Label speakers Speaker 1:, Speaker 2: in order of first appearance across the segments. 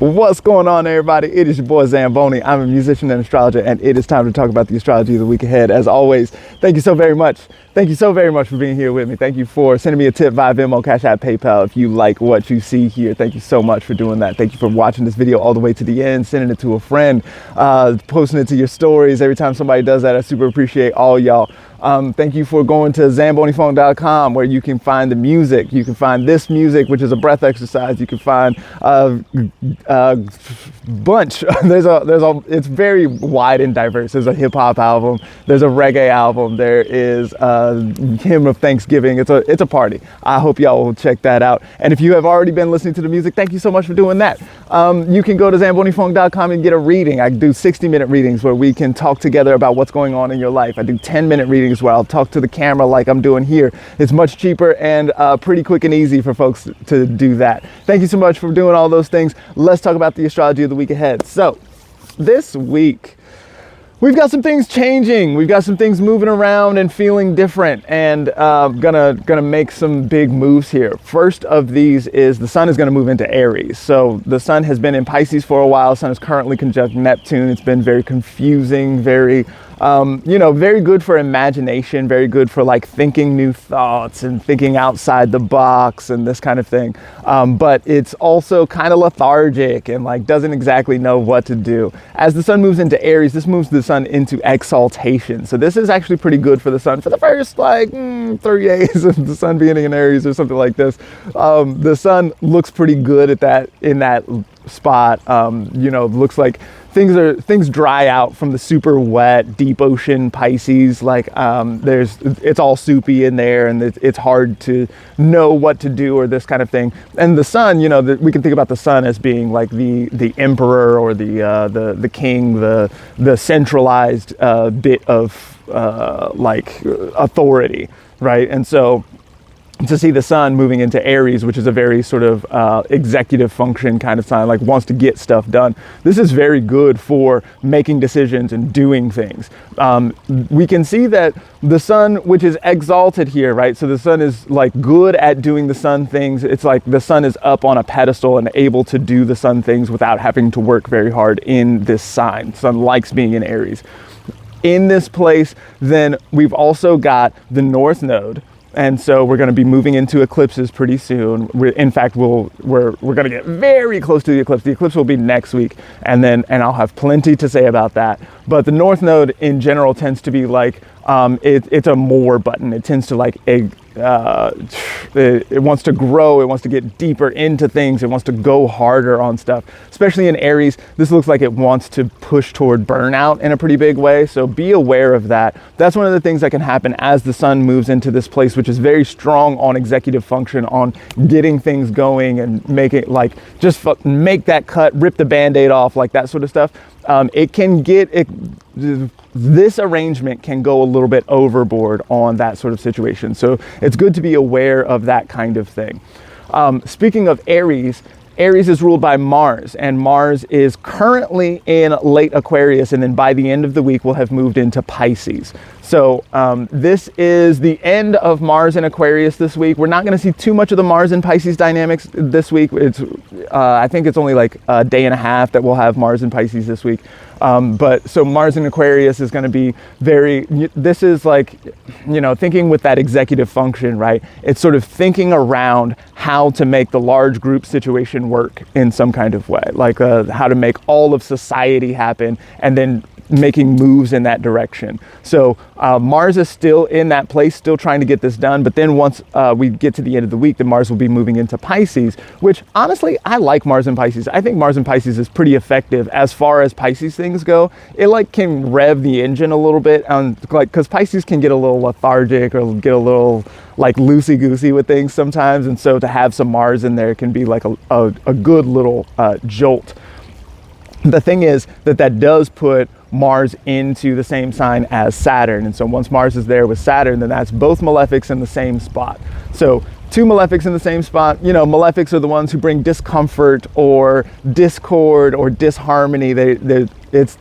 Speaker 1: What's going on, everybody? It is your boy Zamboni. I'm a musician and astrologer, and it is time to talk about the astrology of the week ahead. As always, thank you so very much. Thank you so very much for being here with me. Thank you for sending me a tip via Venmo, Cash App, PayPal. If you like what you see here, thank you so much for doing that. Thank you for watching this video all the way to the end, sending it to a friend, posting it to your stories. Every time somebody does that, I super appreciate all y'all. Thank you for going to zambonifone.com, where you can find the music. You can find this music, which is a breath exercise. You can find a bunch. It's very wide and diverse. There's a hip hop album. There's a reggae album. There is a hymn of Thanksgiving. It's a party. I hope y'all will check that out. And if you have already been listening to the music, thank you so much for doing that. You can go to zambonifone.com and get a reading. I do 60-minute readings where we can talk together about what's going on in your life. I do 10-minute readings where I'll talk to the camera like I'm doing here. It's much cheaper and pretty quick and easy for folks to do that. Thank you so much for doing all those things. Let's talk about the astrology of the week ahead. So this week, we've got some things changing. We've got some things moving around and feeling different, and gonna make some big moves here. First of these is the sun is gonna move into Aries. So the sun has been in Pisces for a while. Sun is currently conjunct Neptune. It's been very confusing, very very good for imagination, very good for like thinking new thoughts and thinking outside the box and this kind of thing. But it's also kind of lethargic and like doesn't exactly know what to do. As the sun moves into Aries, this moves the sun into exaltation. So this is actually pretty good for the sun for the first 30 days of the sun being in Aries or something like this. The sun looks pretty good in that spot. Looks like things dry out from the super wet deep ocean Pisces. It's all soupy in there, and it's hard to know what to do or this kind of thing. And the sun, we can think about the sun as being like the emperor or the king, the centralized bit of authority, right? And so to see the sun moving into Aries, which is a very sort of executive function kind of sign, like wants to get stuff done. This is very good for making decisions and doing things. We can see that the sun, which is exalted here, right? So the sun is like good at doing the sun things. It's like the sun is up on a pedestal and able to do the sun things without having to work very hard in this sign. Sun likes being in Aries. In this place, then we've also got the North Node. And so we're going to be moving into eclipses pretty soon. We're going to get very close to the eclipse. The eclipse will be next week, and I'll have plenty to say about that. But the North Node in general tends to be like it's a more button. It tends to like it wants to grow. It wants to get deeper into things. It wants to go harder on stuff. Especially in Aries, this looks like it wants to push toward burnout in a pretty big way. So be aware of that. That's one of the things that can happen as the sun moves into this place, which is very strong on executive function, on getting things going and make it like just make that cut, rip the Band-Aid off, like that sort of stuff. This arrangement can go a little bit overboard on that sort of situation. So it's good to be aware of that kind of thing. Speaking of Aries, Aries is ruled by Mars, and Mars is currently in late Aquarius, and then by the end of the week, we'll have moved into Pisces. So this is the end of Mars in Aquarius this week. We're not going to see too much of the Mars and Pisces dynamics this week. I think it's only like a day and a half that we'll have Mars and Pisces this week. But so Mars in Aquarius is going to be this is like, thinking with that executive function, right? It's sort of thinking around how to make the large group situation work in some kind of way, like how to make all of society happen, and then making moves in that direction. So Mars is still in that place, still trying to get this done. But then once we get to the end of the week, then Mars will be moving into Pisces, which honestly, I like Mars and Pisces. I think Mars and Pisces is pretty effective as far as Pisces things go. It like can rev the engine a little bit, because Pisces can get a little lethargic or get a little like loosey-goosey with things sometimes. And so to have some Mars in there can be like a good little jolt. The thing is that does put Mars into the same sign as Saturn. And so once Mars is there with Saturn, then that's both malefics in the same spot. So two malefics in the same spot. Malefics are the ones who bring discomfort or discord or disharmony. It's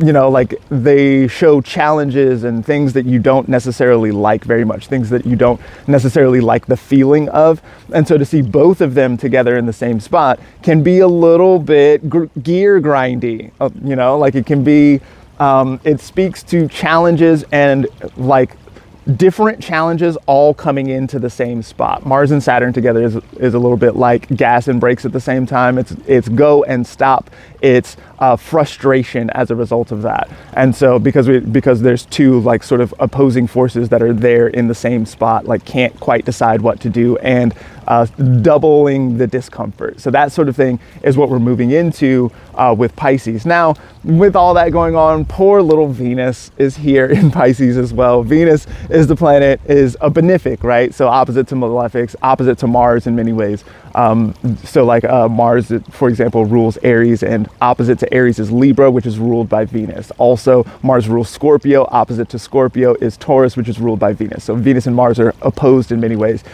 Speaker 1: you know, like they show challenges and things that you don't necessarily like very much, things that you don't necessarily like the feeling of. And so to see both of them together in the same spot can be a little bit gear grindy, you know, like it can be, it speaks to challenges and like different challenges all coming into the same spot. Mars and Saturn together is a little bit like gas and brakes at the same time. It's go and stop. It's frustration as a result of that. And so because there's two like sort of opposing forces that are there in the same spot, like can't quite decide what to do, and doubling the discomfort. So that sort of thing is what we're moving into with Pisces. Now, with all that going on, poor little Venus is here in Pisces as well. Venus is the planet, is a benefic, right? So opposite to malefics, opposite to Mars in many ways. So like Mars, for example, rules Aries, and opposite to Aries is Libra, which is ruled by Venus. Also, Mars rules Scorpio. Opposite to Scorpio is Taurus, which is ruled by Venus. So Venus and Mars are opposed in many ways.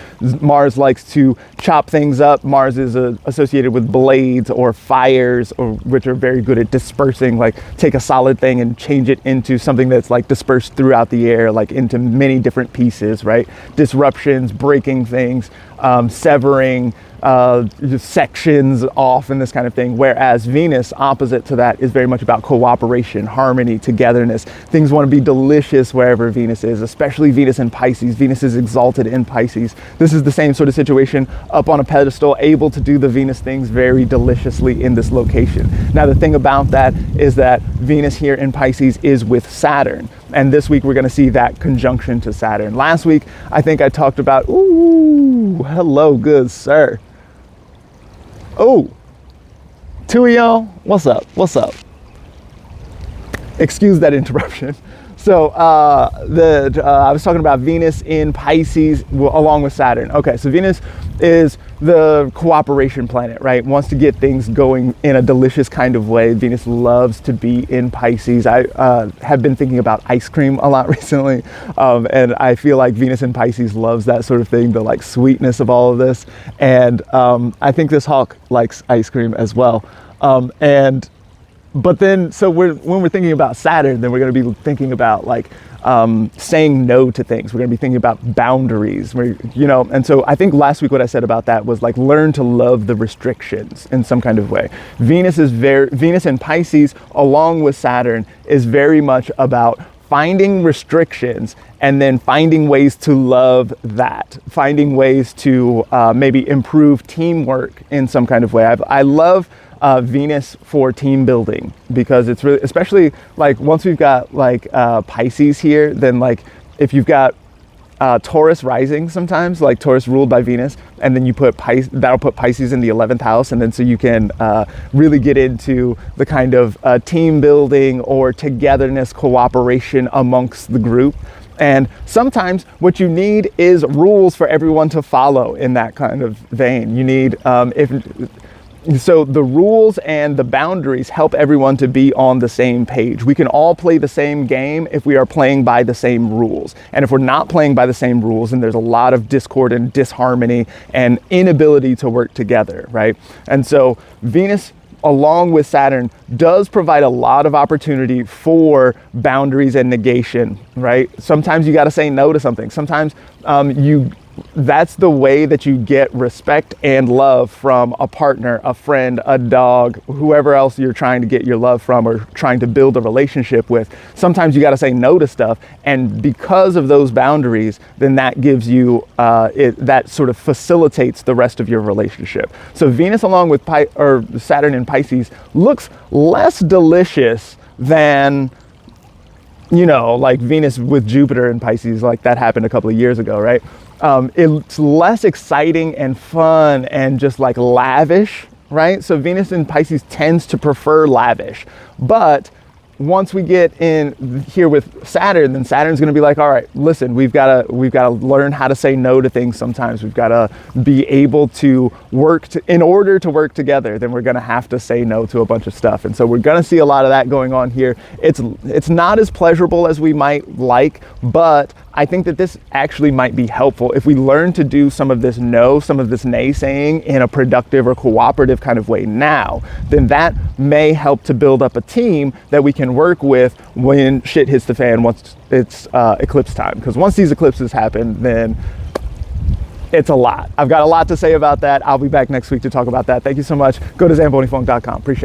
Speaker 1: Mars likes to chop things up. Mars is associated with blades or fires, or which are very good at dispersing, like take a solid thing and change it into something that's like dispersed throughout the air, like into many different pieces, right? Disruptions, breaking things, severing sections off, and this kind of thing. Whereas Venus, opposite to that, is very much about cooperation, harmony, togetherness. Things want to be delicious wherever Venus is, especially Venus in Pisces. Venus is exalted in Pisces. This is the same sort of situation, up on a pedestal, able to do the Venus things very deliciously in this location. Now, the thing about that is that Venus here in Pisces is with Saturn. And this week we're going to see that conjunction to Saturn. Last week, I think I talked about, ooh, hello, good sir. Oh, two of y'all, what's up? What's up? Excuse that interruption. So I was talking about Venus in Pisces along with Saturn. Okay, so Venus is the cooperation planet, right? Wants to get things going in a delicious kind of way. Venus loves to be in Pisces. I have been thinking about ice cream a lot recently, and I feel like Venus in Pisces loves that sort of thing, the like sweetness of all of this. And I think this hawk likes ice cream as well. But then, so when we're thinking about Saturn, then we're going to be thinking about like saying no to things. We're going to be thinking about boundaries, you know. And so I think last week what I said about that was like learn to love the restrictions in some kind of way. Venus in Pisces, along with Saturn, is very much about finding restrictions and then finding ways to love that, finding ways to maybe improve teamwork in some kind of way. I love Venus for team building, because it's really, especially like once we've got like Pisces here, then like if you've got Taurus rising, sometimes like Taurus ruled by Venus, and then you put that'll put Pisces in the 11th house, and then so you can really get into the kind of team building or togetherness, cooperation amongst the group. And sometimes what you need is rules for everyone to follow in that kind of vein. You need so the rules and the boundaries help everyone to be on the same page. We can all play the same game if we are playing by the same rules. And if we're not playing by the same rules, then there's a lot of discord and disharmony and inability to work together, right? And so Venus, along with Saturn, does provide a lot of opportunity for boundaries and negation, right? Sometimes you got to say no to something. Sometimes that's the way that you get respect and love from a partner, a friend, a dog, whoever else you're trying to get your love from or trying to build a relationship with. Sometimes you got to say no to stuff, and because of those boundaries, then that gives you that sort of facilitates the rest of your relationship. So Venus along with Saturn in Pisces looks less delicious than, you know, like Venus with Jupiter in Pisces, like that happened a couple of years ago, right? It's less exciting and fun and just like lavish, right? So Venus in Pisces tends to prefer lavish. But once we get in here with Saturn, then Saturn's going to be like, all right, listen, we've got to learn how to say no to things sometimes. We've got to be able to in order to work together, then we're going to have to say no to a bunch of stuff. And so we're going to see a lot of that going on here. It's not as pleasurable as we might like, but I think that this actually might be helpful if we learn to do some of this naysaying in a productive or cooperative kind of way now. Then that may help to build up a team that we can can work with when shit hits the fan once it's eclipse time. Because once these eclipses happen, then it's a lot. I've got a lot to say about that. I'll be back next week to talk about that. Thank you so much. Go to zambonifunk.com. Appreciate it.